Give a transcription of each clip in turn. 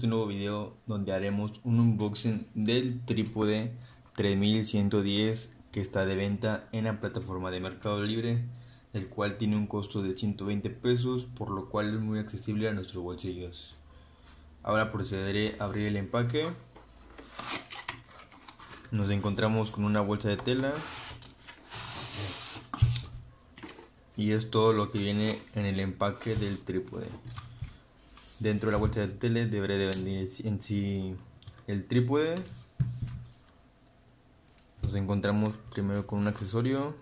este nuevo video donde haremos un unboxing del trípode 3110 que está de venta en la plataforma de Mercado Libre, el cual tiene un costo de 120 pesos, por lo cual es muy accesible a nuestros bolsillos. Ahora procederé a abrir el empaque. Nos encontramos con una bolsa de tela y es todo lo que viene en el empaque del trípode. Dentro de la bolsa de tela deberé de venir en sí el trípode. Nos encontramos primero con un accesorio,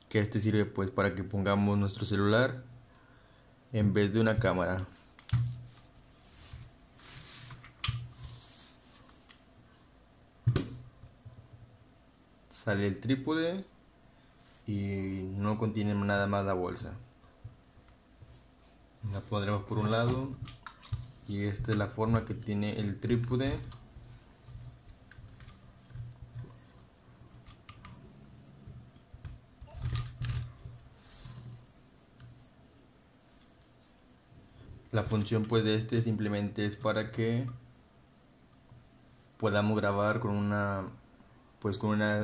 que este sirve pues para que pongamos nuestro celular en vez de una cámara. Sale el trípode y no contiene nada más la bolsa. La pondremos por un lado y esta es la forma que tiene el trípode. La función pues de este simplemente es para que podamos grabar con una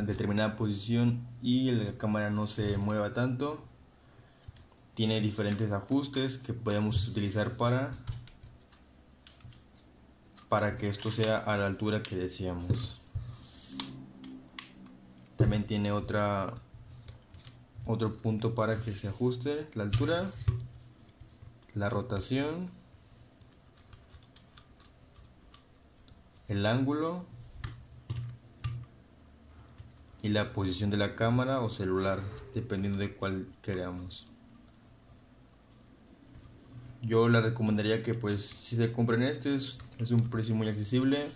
determinada posición y la cámara no se mueva tanto. Tiene diferentes ajustes que podemos utilizar para que esto sea a la altura que deseamos. También tiene otro punto para que se ajuste la altura, la rotación, el ángulo y la posición de la cámara o celular, dependiendo de cuál queramos. Yo le recomendaría que pues si se compren es un precio muy accesible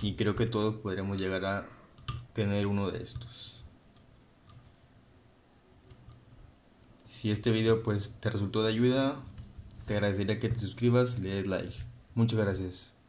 y creo que todos podremos llegar a tener uno de estos. Si este video pues te resultó de ayuda, te agradecería que te suscribas y le des like. Muchas gracias.